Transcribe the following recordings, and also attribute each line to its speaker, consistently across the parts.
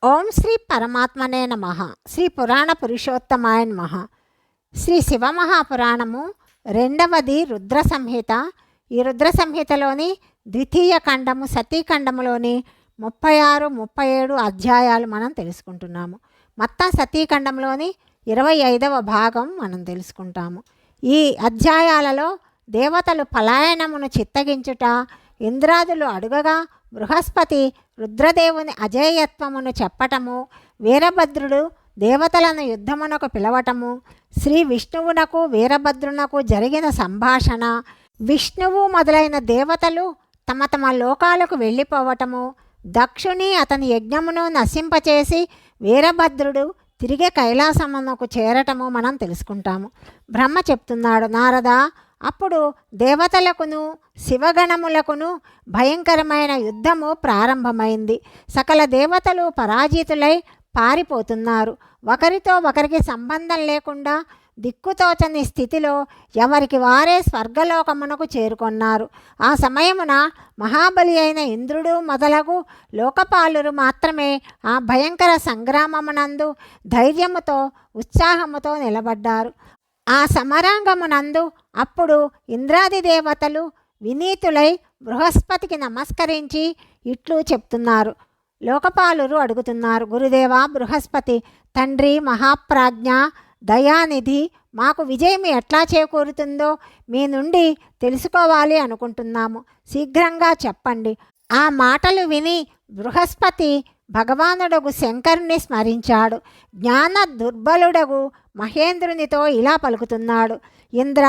Speaker 1: ఓం శ్రీ పరమాత్మనే నమః. శ్రీ పురాణ పురుషోత్తమాయ నమః. శ్రీ శివమహాపురాణము రెండవది రుద్ర సంహిత. ఈ రుద్ర సంహితలోని ద్వితీయ ఖండము సతీఖండములోని 36, 37 అధ్యాయాలు మనం తెలుసుకుంటున్నాము. మొత్తం సతీఖండంలోని 25వ భాగం మనం తెలుసుకుంటాము. ఈ అధ్యాయాలలో దేవతలు పలాయనమును చిత్తగించుట, ఇంద్రాదులు అడుగగా బృహస్పతి రుద్రదేవుని అజేయత్వమును చెప్పటము, వీరభద్రుడు దేవతలను యుద్ధమునకు పిలవటము, శ్రీ విష్ణువునకు వీరభద్రునకు జరిగిన సంభాషణ, విష్ణువు మొదలైన దేవతలు తమ తమ లోకాలకు వెళ్ళిపోవటము, దక్షుని అతని యజ్ఞమును నశింపచేసి వీరభద్రుడు తిరిగి కైలాసమునకు చేరటము మనం తెలుసుకుంటాము. బ్రహ్మ చెప్తున్నాడు, నారద, అప్పుడు దేవతలకును శివగణములకును భయంకరమైన యుద్ధము ప్రారంభమైంది. సకల దేవతలు పరాజితులై పారిపోతున్నారు. ఒకరితో ఒకరికి సంబంధం లేకుండా దిక్కుతోచని స్థితిలో ఎవరికి వారే స్వర్గలోకమునకు చేరుకొన్నారు. ఆ సమయమున మహాబలి అయిన ఇంద్రుడు మొదలగు లోకపాలురు మాత్రమే ఆ భయంకర సంగ్రామమునందు ధైర్యముతో ఉత్సాహముతో నిలబడ్డారు. ఆ సమరాంగమునందు అప్పుడు ఇంద్రాది దేవతలు వినీతులై బృహస్పతికి నమస్కరించి ఇట్లు చెప్తున్నారు. లోకపాలురు అడుగుతున్నారు, గురుదేవా బృహస్పతి, తండ్రి మహాప్రాజ్ఞ దయానిధి, మాకు విజయం ఎట్లా చేకూరుతుందో మీ నుండి తెలుసుకోవాలి అనుకుంటున్నాము. శీఘ్రంగా చెప్పండి. ఆ మాటలు విని బృహస్పతి భగవానుడగు శంకరుని స్మరించాడు. జ్ఞాన దుర్బలుడగు మహేంద్రునితో ఇలా పలుకుతున్నాడు, ఇంద్ర,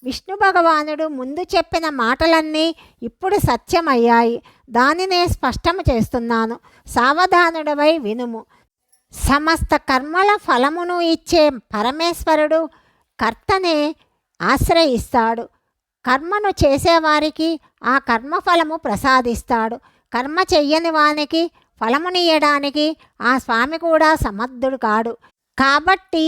Speaker 1: విష్ణు భగవానుడు ముందు చెప్పిన మాటలన్నీ ఇప్పుడు సత్యమయ్యాయి. దానినే స్పష్టము చేస్తున్నాను. సావధానుడవై వినుము. సమస్త కర్మల ఫలమును ఇచ్చే పరమేశ్వరుడు కర్తనే ఆశ్రయిస్తాడు. కర్మను చేసేవారికి ఆ కర్మఫలము ప్రసాదిస్తాడు. కర్మ చెయ్యని వానికి ఫలమునియడానికి ఆ స్వామి కూడా సమర్థుడు కాడు. కాబట్టి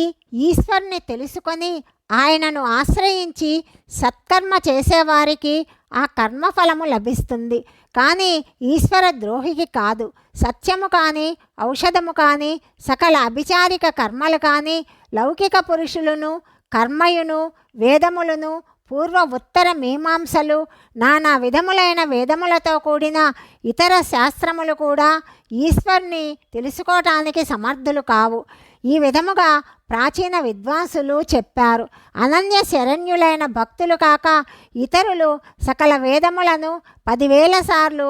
Speaker 1: ఈశ్వరుని తెలుసుకొని ఆయనను ఆశ్రయించి సత్కర్మ చేసేవారికి ఆ కర్మఫలము లభిస్తుంది. కానీ ఈశ్వర ద్రోహికి కాదు. సత్యము కానీ, ఔషధము కానీ, సకల అభిచారిక కర్మలు కానీ, లౌకిక పురుషులను, కర్మయును, వేదములను, పూర్వ ఉత్తర మీమాంసలు, నానా విధములైన వేదములతో కూడిన ఇతర శాస్త్రములు కూడా ఈశ్వరుని తెలుసుకోవటానికి సమర్థులు కావు. ఈ విధముగా ప్రాచీన విద్వాంసులు చెప్పారు. అనన్య శరణ్యులైన భక్తులు కాక ఇతరులు సకల వేదములను 10,000 సార్లు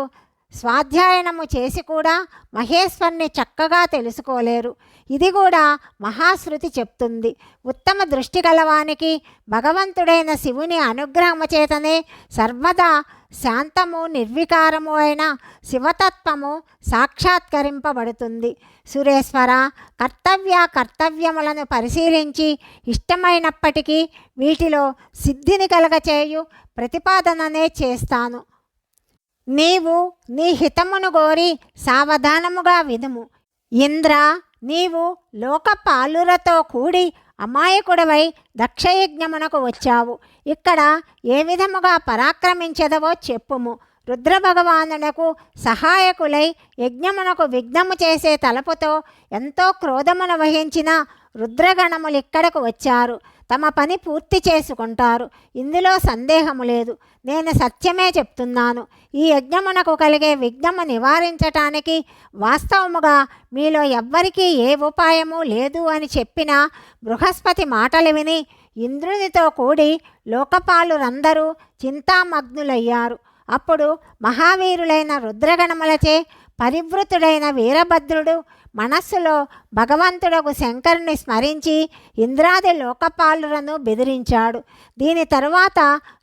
Speaker 1: స్వాధ్యాయనము చేసి కూడా మహేశ్వరుని చక్కగా తెలుసుకోలేరు. ఇది కూడా మహాశ్రుతి చెప్తుంది. ఉత్తమ దృష్టి గలవానికి భగవంతుడైన శివుని అనుగ్రహము చేతనే సర్వదా శాంతము నిర్వికారము అయిన శివతత్వము సాక్షాత్కరింపబడుతుంది. సురేశ్వర, కర్తవ్యములను పరిశీలించి ఇష్టమైనప్పటికీ వీటిలో సిద్ధిని కలగచేయు ప్రతిపాదననే చేస్తాను. నీవు నీ హితమును గోరి సావధానముగా వినుము. ఇంద్ర, నీవు లోకపాలురతో కూడి అమాయకుడవై దక్షయజ్ఞమునకు వచ్చావు. ఇక్కడ ఏ విధముగా పరాక్రమించదవో చెప్పుము. రుద్రభగవానునకు సహాయకులై యజ్ఞమునకు విఘ్నము చేసే తలపుతో ఎంతో క్రోధమును వహించిన రుద్రగణములు ఇక్కడకు వచ్చారు. తమ పని పూర్తి చేసుకుంటారు. ఇందులో సందేహము లేదు. నేను సత్యమే చెప్తున్నాను. ఈ యజ్ఞమునకు కలిగే విఘ్నము నివారించటానికి వాస్తవముగా మీలో ఎవ్వరికీ ఏ ఉపాయము లేదు అని చెప్పిన బృహస్పతి మాటలు విని ఇంద్రునితో కూడి లోకపాలురందరూ చింతామగ్నులయ్యారు. అప్పుడు మహావీరులైన రుద్రగణములచే పరివృతుడైన వీరభద్రుడు మనస్సులో భగవంతుడకు శంకరుని స్మరించి ఇంద్రాది లోకపాలులను బెదిరించాడు. దీని తరువాత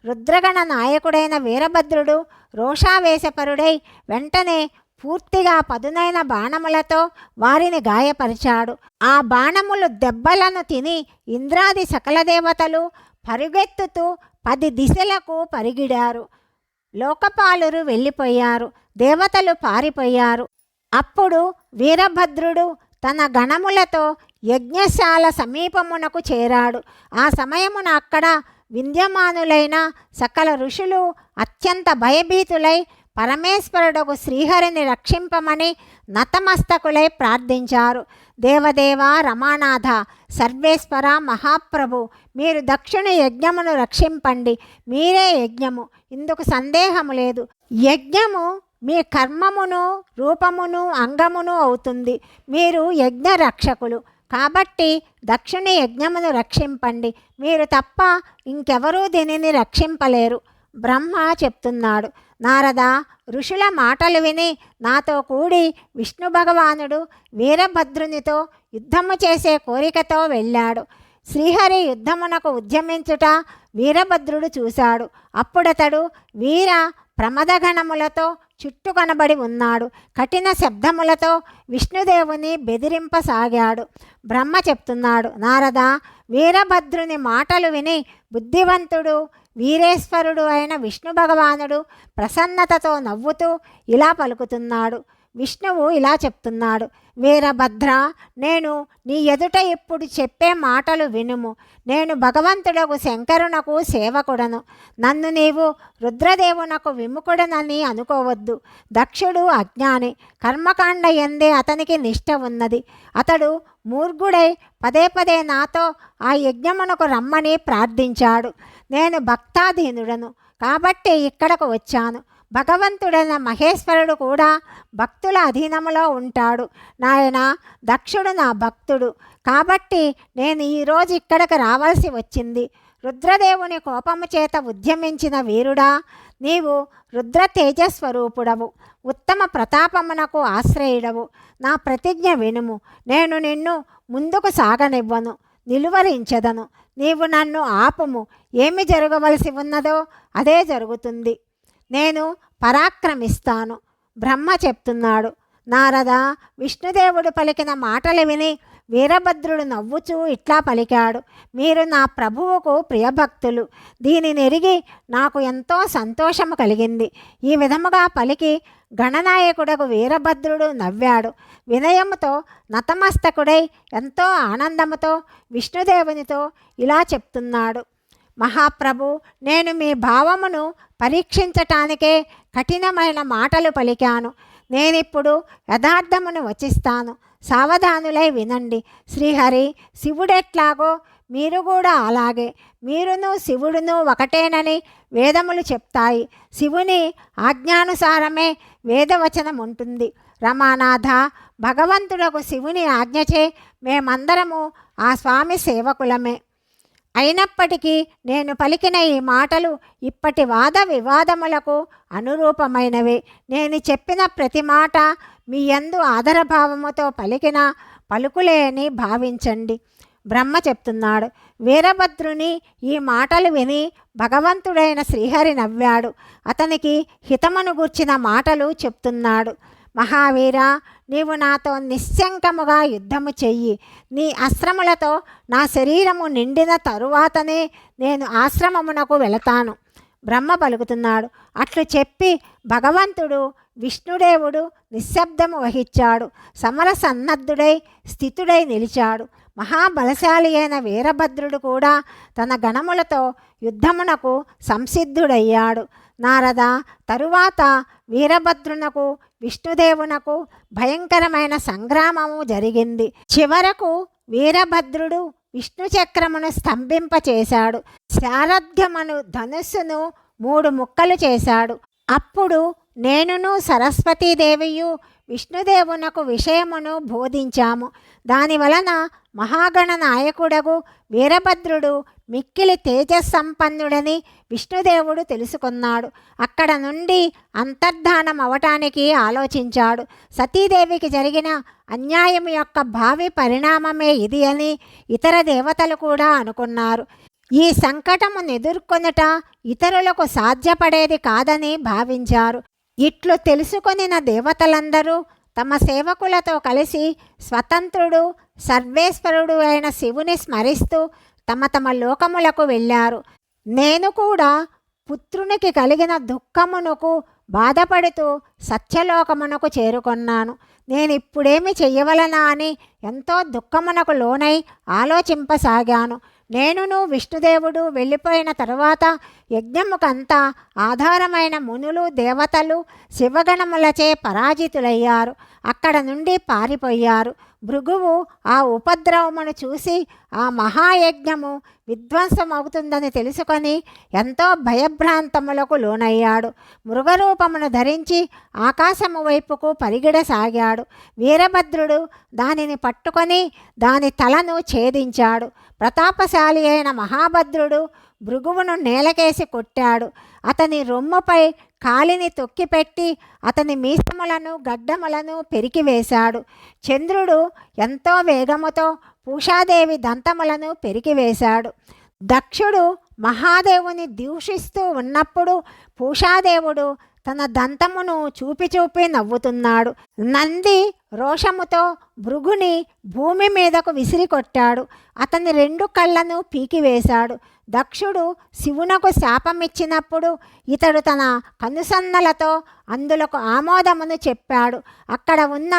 Speaker 1: రుద్రగణ నాయకుడైన వీరభద్రుడు రోషావేశపరుడై వెంటనే పూర్తిగా పదునైన బాణములతో వారిని గాయపరిచాడు. ఆ బాణములు దెబ్బలను తిని ఇంద్రాది సకల దేవతలు పరుగెత్తుతూ 10 దిశలకు పరిగిడారు. లోకపాలురు వెళ్ళిపోయారు. దేవతలు పారిపోయారు. అప్పుడు వీరభద్రుడు తన గణములతో యజ్ఞశాల సమీపమునకు చేరాడు. ఆ సమయమున అక్కడ విద్యమానులైన సకల ఋషులు అత్యంత భయభీతులై పరమేశ్వరుడకు శ్రీహరిని రక్షింపమని నతమస్తకులై ప్రార్థించారు. దేవదేవ రమానాథ సర్వేశ్వర మహాప్రభు, మీరు దక్షుని యజ్ఞమును రక్షింపండి. మీరే యజ్ఞము, ఇందుకు సందేహము లేదు. యజ్ఞము మీ కర్మమును రూపమును అంగమును అవుతుంది. మీరు యజ్ఞ రక్షకులు కాబట్టి దక్షుని యజ్ఞమును రక్షింపండి. మీరు తప్ప ఇంకెవరూ దీనిని రక్షింపలేరు. బ్రహ్మ చెప్తున్నాడు, నారద, ఋషుల మాటలు విని నాతో కూడి విష్ణు భగవానుడు వీరభద్రునితో యుద్ధము చేసే కోరికతో వెళ్ళాడు. శ్రీహరి యుద్ధమునకు ఉద్యమించుట వీరభద్రుడు చూశాడు. అప్పుడతడు వీర ప్రమదగణములతో చుట్టుకొనబడి ఉన్నాడు. కఠిన శబ్దములతో విష్ణుదేవుని బెదిరింపసాగాడు. బ్రహ్మ చెప్తున్నాడు, నారద, వీరభద్రుని మాటలు విని బుద్ధివంతుడు వీరేశ్వరుడు అయిన విష్ణు భగవానుడు ప్రసన్నతతో నవ్వుతూ ఇలా పలుకుతున్నాడు. విష్ణువు ఇలా చెప్తున్నాడు, వీరభద్ర, నేను నీ ఎదుట ఇప్పుడు చెప్పే మాటలు వినుము. నేను భగవంతుడకు శంకరునకు సేవకుడను. నన్ను నీవు రుద్రదేవునకు విముఖుడనని అనుకోవద్దు. దక్షుడు అజ్ఞాని, కర్మకాండ ఎందే అతనికి నిష్ఠ ఉన్నది. అతడు మూర్ఘుడై పదే పదే నాతో ఆ యజ్ఞమునకు రమ్మని ప్రార్థించాడు. నేను భక్తాధీనుడను కాబట్టి ఇక్కడకు వచ్చాను. భగవంతుడైన మహేశ్వరుడు కూడా భక్తుల అధీనములో ఉంటాడు. నాయన, దక్షుడు నా భక్తుడు కాబట్టి నేను ఈరోజు ఇక్కడికి రావాల్సి వచ్చింది. రుద్రదేవుని కోపము చేత ఉద్యమించిన వీరుడా, నీవు రుద్ర తేజస్వరూపుడవు, ఉత్తమ ప్రతాపమునకు ఆశ్రయుడవు. నా ప్రతిజ్ఞ వినుము. నేను నిన్ను ముందుకు సాగనివ్వను, నిలువరించదను. నీవు నన్ను ఆపుము. ఏమి జరగవలసి ఉన్నదో అదే జరుగుతుంది. నేను పరాక్రమిస్తాను. బ్రహ్మ చెప్తున్నాడు, నారద, విష్ణుదేవుడు పలికిన మాటలు విని వీరభద్రుడు నవ్వుచూ ఇట్లా పలికాడు, మీరు నా ప్రభువుకు ప్రియభక్తులు. దీనిని ఎరిగి నాకు ఎంతో సంతోషము కలిగింది. ఈ విధముగా పలికి గణనాయకుడకు వీరభద్రుడు నవ్వాడు. వినయముతో నతమస్తకుడై ఎంతో ఆనందముతో విష్ణుదేవునితో ఇలా చెప్తున్నాడు, మహాప్రభు, నేను మీ భావమును పరీక్షించటానికే కఠినమైన మాటలు పలికాను. నేనిప్పుడు యథార్థమును వచిస్తాను. సావధానులై వినండి. శ్రీహరి శివుడెట్లాగో మీరు కూడా అలాగే. మీరును శివుడును ఒకటేనని వేదములు చెప్తాయి. శివుని ఆజ్ఞానుసారమే వేదవచనం ఉంటుంది. రమానాథ, భగవంతుడకు శివుని ఆజ్ఞచే మేమందరము ఆ స్వామి సేవకులమే. అయినప్పటికీ నేను పలికిన ఈ మాటలు ఇప్పటి వాద వివాదములకు అనురూపమైనవే. నేను చెప్పిన ప్రతి మాట మీ యందు ఆదరభావముతో పలికిన పలుకులే అని భావించండి. బ్రహ్మ చెప్తున్నాడు, వీరభద్రుని ఈ మాటలు విని భగవంతుడైన శ్రీహరి నవ్వాడు. అతనికి హితమును గూర్చిన మాటలు చెప్తున్నాడు. మహావీర, నీవు నాతో నిశ్శంకముగా యుద్ధము చెయ్యి. నీ అశ్రములతో నా శరీరము నిండిన తరువాతనే నేను ఆశ్రమమునకు వెళతాను. బ్రహ్మ పలుకుతున్నాడు. అట్లు చెప్పి భగవంతుడు విష్ణుదేవుడు నిశ్శబ్దము వహించాడు. సమరసన్నద్ధుడై స్థితుడై నిలిచాడు. మహాబలశాలి అయిన వీరభద్రుడు కూడా తన గణములతో యుద్ధమునకు సంసిద్ధుడయ్యాడు. నారద, తరువాత వీరభద్రునకు విష్ణుదేవునకు భయంకరమైన సంగ్రామము జరిగింది. చివరకు వీరభద్రుడు విష్ణు చక్రమును స్తంభింపచేశాడు. శారథ్యమను ధనుస్సును 3 ముక్కలు చేశాడు. అప్పుడు నేనును సరస్వతీదేవియు విష్ణుదేవునకు విషయమును బోధించాము. దానివలన మహాగణ నాయకుడగు వీరభద్రుడు మిక్కిలి తేజస్సంపన్నుడని విష్ణుదేవుడు తెలుసుకున్నాడు. అక్కడ నుండి అంతర్ధానం అవటానికి ఆలోచించాడు. సతీదేవికి జరిగిన అన్యాయం యొక్క భావి పరిణామమే ఇది అని ఇతర దేవతలు కూడా అనుకున్నారు. ఈ సంకటమును ఎదుర్కొనుట ఇతరులకు సాధ్యపడేది కాదని భావించారు. ఇట్లు తెలుసుకొనిన దేవతలందరూ తమ సేవకులతో కలిసి స్వతంత్రుడు సర్వేశ్వరుడు అయిన శివుని స్మరిస్తూ తమ తమ లోకములకు వెళ్ళారు. నేను కూడా పుత్రునికి కలిగిన దుఃఖమునకు బాధపడుతూ సత్యలోకమునకు చేరుకొన్నాను. నేనిప్పుడేమి చెయ్యవలనా అని ఎంతో దుఃఖమునకు లోనై ఆలోచింపసాగాను. నేనును విష్ణుదేవుడు వెళ్ళిపోయిన తరువాత యజ్ఞముకంతా ఆధారమైన మునులు దేవతలు శివగణములచే పరాజితులయ్యారు. అక్కడ నుండి పారిపోయారు. భృగువు ఆ ఉపద్రవమును చూసి ఆ మహాయజ్ఞము విధ్వంసమవుతుందని తెలుసుకొని ఎంతో భయభ్రాంతములకు లోనయ్యాడు. మృగరూపమును ధరించి ఆకాశము వైపుకు పరిగెడసాగాడు. వీరభద్రుడు దానిని పట్టుకొని దాని తలను ఛేదించాడు. ప్రతాపశాలి అయిన మహాభద్రుడు భృగువును నేలకేసి కొట్టాడు. అతని రొమ్ముపై కాలిని తొక్కిపెట్టి అతని మీసములను గడ్డములను పెరికివేశాడు. చంద్రుడు ఎంతో వేగముతో పూషాదేవి దంతములను పెరికివేశాడు. దక్షుడు మహాదేవుని దూషిస్తూ ఉన్నప్పుడు పూషాదేవుడు తన దంతమును చూపి చూపి నవ్వుతున్నాడు. నంది రోషముతో భృగుని భూమి మీదకు విసిరికొట్టాడు. అతని 2 కళ్ళను పీకివేశాడు. దక్షుడు శివునకు శాపమిచ్చినప్పుడు ఇతడు తన కనుసన్నలతో అందులకు ఆమోదమును చెప్పాడు. అక్కడ ఉన్న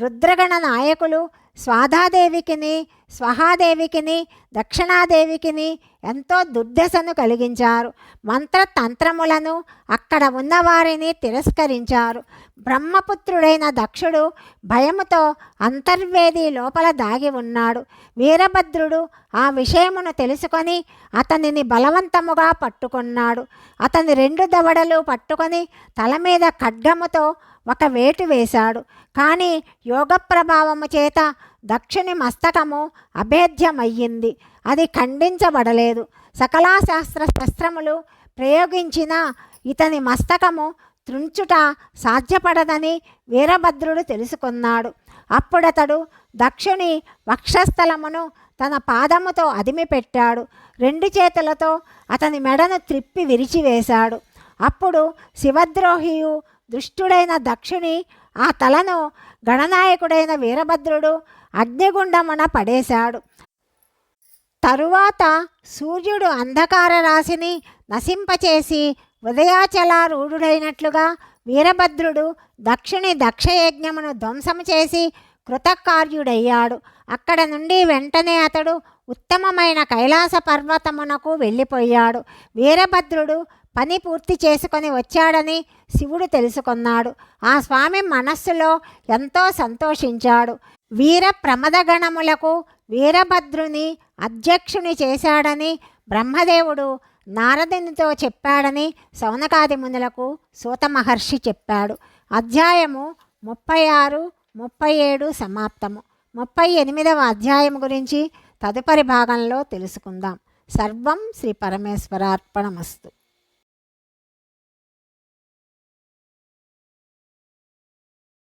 Speaker 1: రుద్రగణ నాయకులు స్వాధాదేవికిని స్వహాదేవికిని దక్షిణాదేవికిని ఎంతో దుర్దశను కలిగించారు. మంత్రతంత్రములను అక్కడ ఉన్నవారిని తిరస్కరించారు. బ్రహ్మపుత్రుడైన దక్షుడు భయముతో అంతర్వేది లోపల దాగి ఉన్నాడు. వీరభద్రుడు ఆ విషయమును తెలుసుకొని అతనిని బలవంతముగా పట్టుకున్నాడు. అతని 2 దవడలు పట్టుకొని తల మీద ఖడ్గముతో ఒక వేటు వేశాడు. కానీ యోగ ప్రభావము చేత దక్షుని మస్తకము అభేద్యమయ్యింది. అది ఖండించబడలేదు. సకలాశాస్త్ర శస్త్రములు ప్రయోగించిన ఇతని మస్తకము త్రుంచుట సాధ్యపడదని వీరభద్రుడు తెలుసుకున్నాడు. అప్పుడతడు దక్షుని వక్షస్థలమును తన పాదముతో అదిమిపెట్టాడు. 2 చేతులతో అతని మెడను త్రిప్పి విరిచివేశాడు. అప్పుడు శివద్రోహియు దుష్టుడైన దక్షుని ఆ తలను గణనాయకుడైన వీరభద్రుడు అగ్నిగుండమున పడేశాడు. తరువాత సూర్యుడు అంధకార రాశిని నశింపచేసి ఉదయాచలారూఢుడైనట్లుగా వీరభద్రుడు దక్షుని దక్షయజ్ఞమును ధ్వంసము చేసి కృతకార్యుడయ్యాడు. అక్కడ నుండి వెంటనే అతడు ఉత్తమమైన కైలాస పర్వతమునకు వెళ్ళిపోయాడు. వీరభద్రుడు పని పూర్తి చేసుకొని వచ్చాడని శివుడు తెలుసుకున్నాడు. ఆ స్వామి మనస్సులో ఎంతో సంతోషించాడు. వీర ప్రమదగణములకు వీరభద్రుని అధ్యక్షుని చేశాడని బ్రహ్మదేవుడు నారదునితో చెప్పాడని శౌనకాది మునులకు సూత మహర్షి చెప్పాడు. అధ్యాయము 36, 37 సమాప్తము. 38వ అధ్యాయం గురించి తదుపరి భాగంలో తెలుసుకుందాం. సర్వం శ్రీ పరమేశ్వరార్పణమస్తు.